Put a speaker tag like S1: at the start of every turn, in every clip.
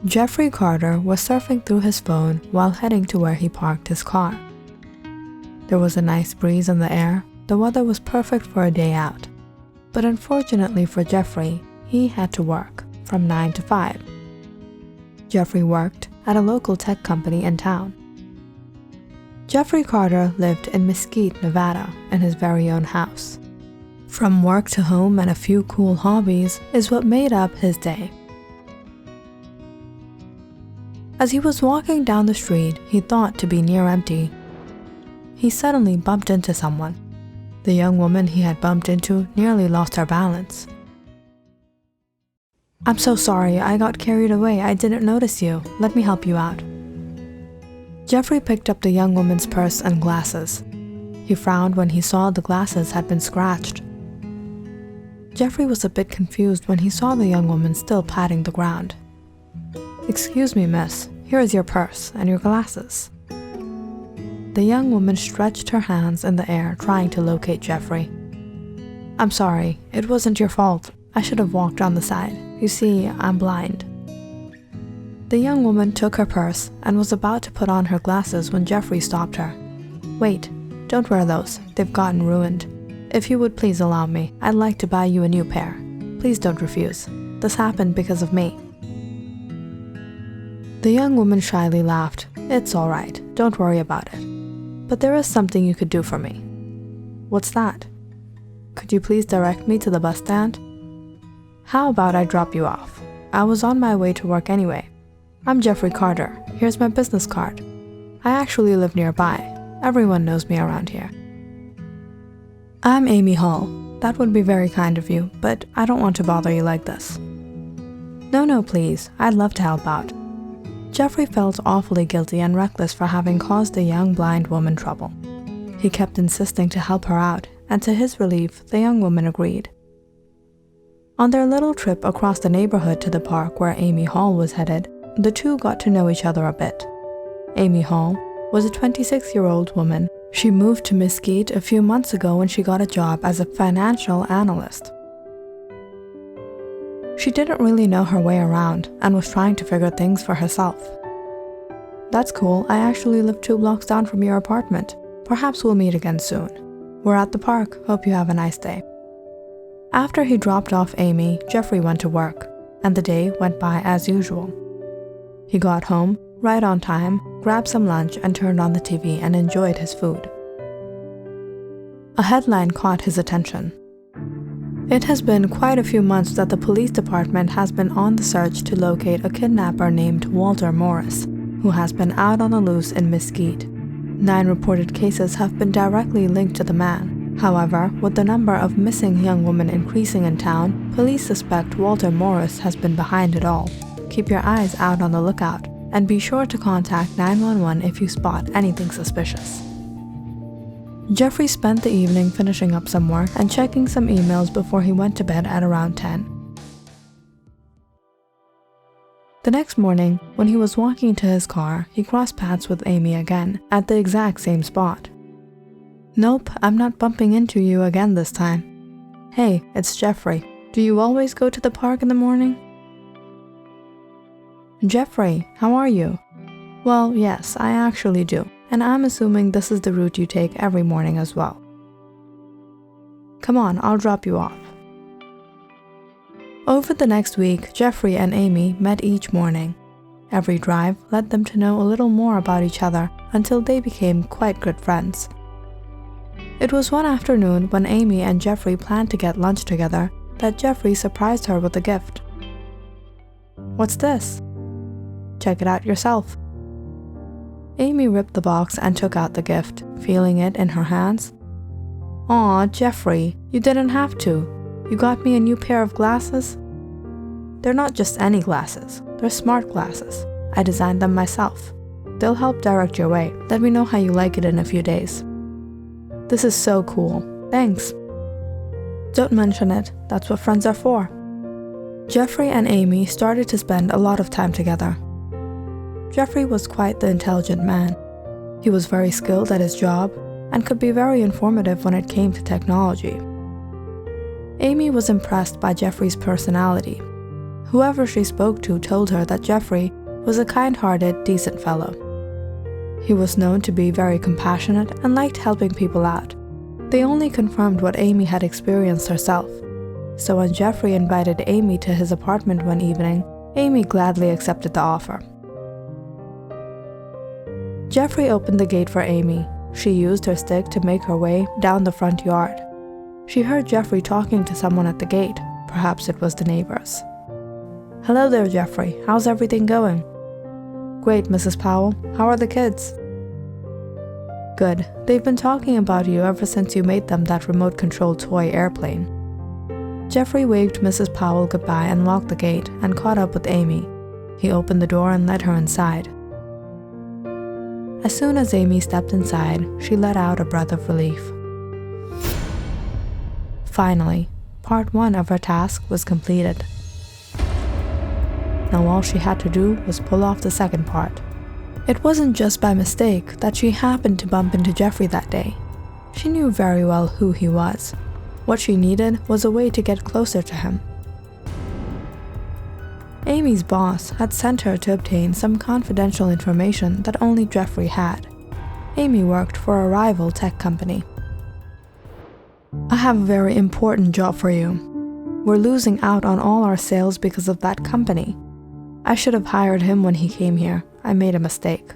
S1: Jeffrey Carter was surfing through his phone while heading to where he parked his car. There was a nice breeze in the air. The weather was perfect for a day out. But unfortunately for Jeffrey, he had to work from 9 to 5. Jeffrey worked at a local tech company in town. Jeffrey Carter lived in Mesquite, Nevada, in his very own house. From work to home and a few cool hobbies is what made up his day. As he was walking down the street he thought to be near empty, he suddenly bumped into someone. The young woman he had bumped into nearly lost her balance. "I'm so sorry, I got carried away, I didn't notice you. Let me help you out." Jeffrey picked up the young woman's purse and glasses. He frowned when he saw the glasses had been scratched. Jeffrey was a bit confused when he saw the young woman still patting the ground. "Excuse me, miss, here is your purse and your glasses." The young woman stretched her hands in the air trying to locate Jeffrey. "I'm sorry, it wasn't your fault. I should have walked on the side. You see, I'm blind." The young woman took her purse and was about to put on her glasses when Jeffrey stopped her. "Wait, don't wear those. They've gotten ruined. If you would please allow me, I'd like to buy you a new pair. Please don't refuse. This happened because of me." The young woman shyly laughed. "It's all right. Don't worry about it. But there is something you could do for me." "What's that?" "Could you please direct me to the bus stand?" "How about I drop you off? I was on my way to work anyway. I'm Jeffrey Carter. Here's my business card. I actually live nearby. Everyone knows me around here." "I'm Amy Hall. That would be very kind of you, but I don't want to bother you like this." No, please. I'd love to help out." Jeffrey felt awfully guilty and reckless for having caused the young blind woman trouble. He kept insisting to help her out, and to his relief, the young woman agreed. On their little trip across the neighborhood to the park where Amy Hall was headed, the two got to know each other a bit. Amy Hall was a 26-year-old woman. She moved to Mesquite a few months ago when she got a job as a financial analyst. She didn't really know her way around and was trying to figure things for herself. "That's cool, I actually live 2 blocks down from your apartment. Perhaps we'll meet again soon. We're at the park, hope you have a nice day." After he dropped off Amy, Jeffrey went to work, and the day went by as usual. He got home right on time, grabbed some lunch and turned on the TV and enjoyed his food. A headline caught his attention. It has been quite a few months that the police department has been on the search to locate a kidnapper named Walter Morris, who has been out on the loose in Mesquite. 9 reported cases have been directly linked to the man. However, with the number of missing young women increasing in town, police suspect Walter Morris has been behind it all. Keep your eyes out on the lookout, and be sure to contact 911 if you spot anything suspicious. Jeffrey spent the evening finishing up some work and checking some emails before he went to bed at around 10. The next morning, when he was walking to his car, he crossed paths with Amy again, at the exact same spot. "Nope, I'm not bumping into you again this time." "Hey, it's Jeffrey. Do you always go to the park in the morning?" "Jeffrey, how are you?" "Well, yes, I actually do. And I'm assuming this is the route you take every morning as well." "Come on, I'll drop you off." Over the next week, Jeffrey and Amy met each morning. Every drive led them to know a little more about each other until they became quite good friends. It was one afternoon when Amy and Jeffrey planned to get lunch together that Jeffrey surprised her with a gift. "What's this?" "Check it out yourself." Amy ripped the box and took out the gift, feeling it in her hands. "Aw, Jeffrey, you didn't have to. You got me a new pair of glasses?" "They're not just any glasses. They're smart glasses. I designed them myself. They'll help direct your way. Let me know how you like it in a few days." "This is so cool. Thanks." "Don't mention it. That's what friends are for." Jeffrey and Amy started to spend a lot of time together. Jeffrey was quite the intelligent man. He was very skilled at his job and could be very informative when it came to technology. Amy was impressed by Jeffrey's personality. Whoever she spoke to told her that Jeffrey was a kind-hearted, decent fellow. He was known to be very compassionate and liked helping people out. They only confirmed what Amy had experienced herself. So when Jeffrey invited Amy to his apartment one evening, Amy gladly accepted the offer. Jeffrey opened the gate for Amy. She used her stick to make her way down the front yard. She heard Jeffrey talking to someone at the gate. Perhaps it was the neighbors. "Hello there, Jeffrey. How's everything going?" "Great, Mrs. Powell. How are the kids?" "Good. They've been talking about you ever since you made them that remote-controlled toy airplane." Jeffrey waved Mrs. Powell goodbye and locked the gate and caught up with Amy. He opened the door and led her inside. As soon as Amy stepped inside, she let out a breath of relief. Finally, part 1 of her task was completed. Now all she had to do was pull off the second part. It wasn't just by mistake that she happened to bump into Jeffrey that day. She knew very well who he was. What she needed was a way to get closer to him. Amy's boss had sent her to obtain some confidential information that only Jeffrey had. Amy worked for a rival tech company. "I have a very important job for you. We're losing out on all our sales because of that company. I should have hired him when he came here. I made a mistake.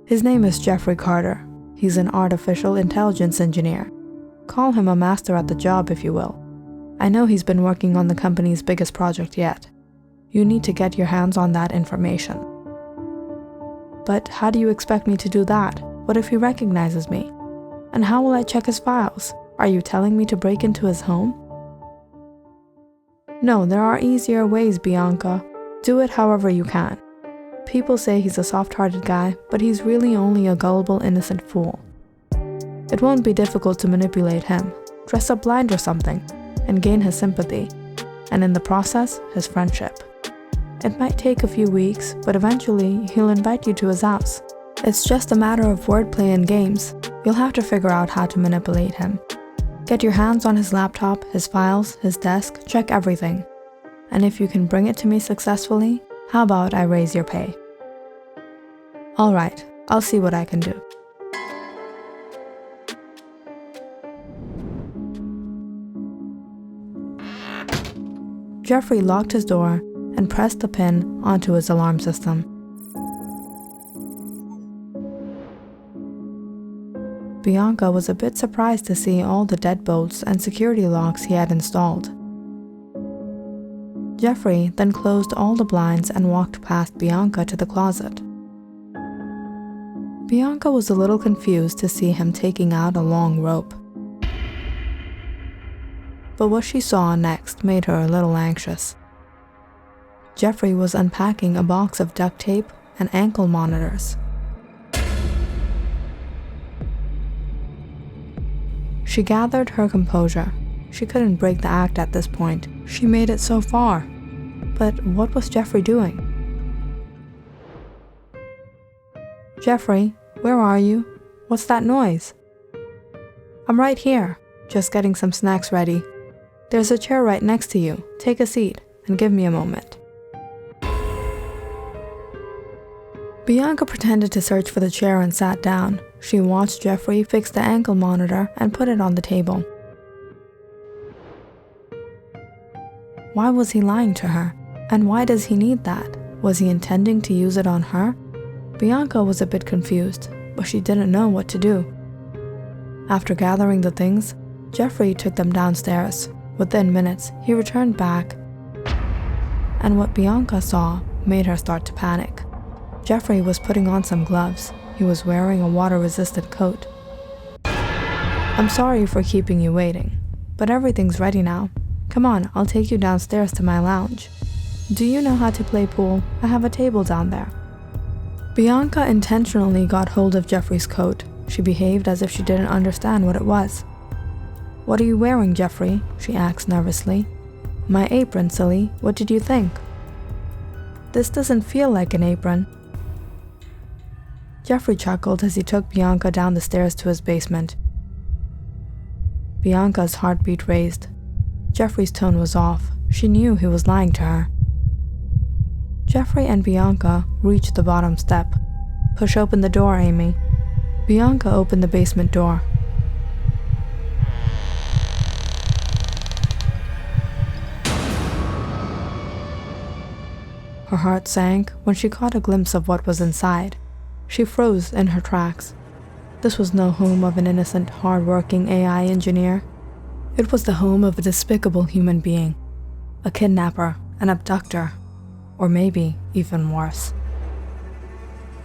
S1: His name is Jeffrey Carter. He's an artificial intelligence engineer. Call him a master at the job if you will. I know he's been working on the company's biggest project yet. You need to get your hands on that information." "But how do you expect me to do that? What if he recognizes me? And how will I check his files? Are you telling me to break into his home?" "No, there are easier ways, Bianca. Do it however you can. People say he's a soft-hearted guy, but he's really only a gullible, innocent fool. It won't be difficult to manipulate him. Dress up blind or something, and gain his sympathy, and in the process, his friendship. It might take a few weeks, but eventually he'll invite you to his house. It's just a matter of wordplay and games. You'll have to figure out how to manipulate him. Get your hands on his laptop, his files, his desk, check everything. And if you can bring it to me successfully, how about I raise your pay?" "All right, I'll see what I can do." Jeffrey locked his door and pressed the pin onto his alarm system. Bianca was a bit surprised to see all the deadbolts and security locks he had installed. Jeffrey then closed all the blinds and walked past Bianca to the closet. Bianca was a little confused to see him taking out a long rope. But what she saw next made her a little anxious. Jeffrey was unpacking a box of duct tape and ankle monitors. She gathered her composure. She couldn't break the act at this point. She made it so far. But what was Jeffrey doing? "Jeffrey, where are you? What's that noise?" "I'm right here, just getting some snacks ready. There's a chair right next to you. Take a seat and give me a moment." Bianca pretended to search for the chair and sat down. She watched Jeffrey fix the ankle monitor and put it on the table. Why was he lying to her? And why does he need that? Was he intending to use it on her? Bianca was a bit confused, but she didn't know what to do. After gathering the things, Jeffrey took them downstairs. Within minutes, he returned back, and what Bianca saw made her start to panic. Jeffrey was putting on some gloves. He was wearing a water-resistant coat. "I'm sorry for keeping you waiting, but everything's ready now. Come on, I'll take you downstairs to my lounge. Do you know how to play pool? I have a table down there." Bianca intentionally got hold of Jeffrey's coat. She behaved as if she didn't understand what it was. "What are you wearing, Jeffrey?" she asked nervously. "My apron, silly. What did you think?" "This doesn't feel like an apron." Jeffrey chuckled as he took Bianca down the stairs to his basement. Bianca's heartbeat raised. Jeffrey's tone was off. She knew he was lying to her. Jeffrey and Bianca reach the bottom step. Push open the door, Amy. Bianca opened the basement door. Her heart sank when she caught a glimpse of what was inside. She froze in her tracks. This was no home of an innocent, hard-working AI engineer. It was the home of a despicable human being, a kidnapper, an abductor, or maybe even worse.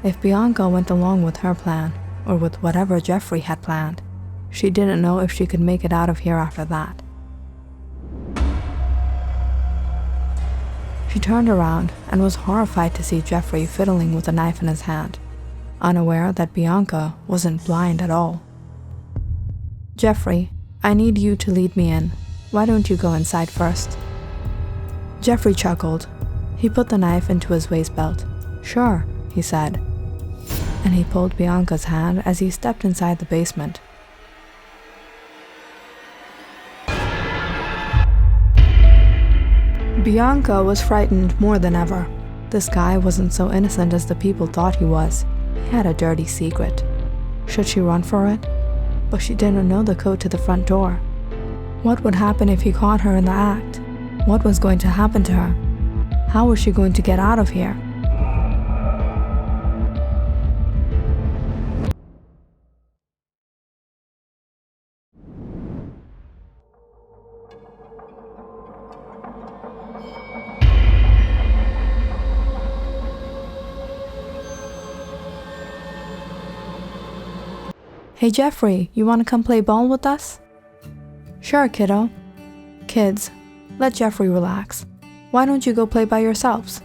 S1: If Bianca went along with her plan, or with whatever Jeffrey had planned, she didn't know if she could make it out of here after that. She turned around and was horrified to see Jeffrey fiddling with a knife in his hand, unaware that Bianca wasn't blind at all. "Jeffrey, I need you to lead me in. Why don't you go inside first?" Jeffrey chuckled. He put the knife into his waist belt. "Sure," he said, and he pulled Bianca's hand as he stepped inside the basement. Bianca was frightened more than ever. This guy wasn't so innocent as the people thought he was. He had a dirty secret. Should she run for it? But she didn't know the code to the front door. What would happen if he caught her in the act? What was going to happen to her? How was she going to get out of here? "Hey Jeffrey, you want to come play ball with us?" "Sure, kiddo." "Kids, let Jeffrey relax. Why don't you go play by yourselves?"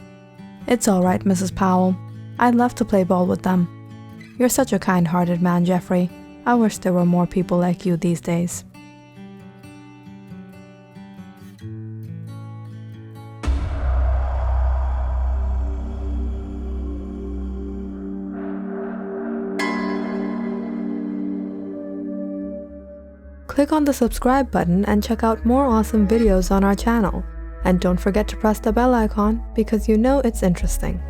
S1: "It's all right, Mrs. Powell. I'd love to play ball with them." "You're such a kind-hearted man, Jeffrey. I wish there were more people like you these days." Click on the subscribe button and check out more awesome videos on our channel. And don't forget to press the bell icon because you know it's interesting.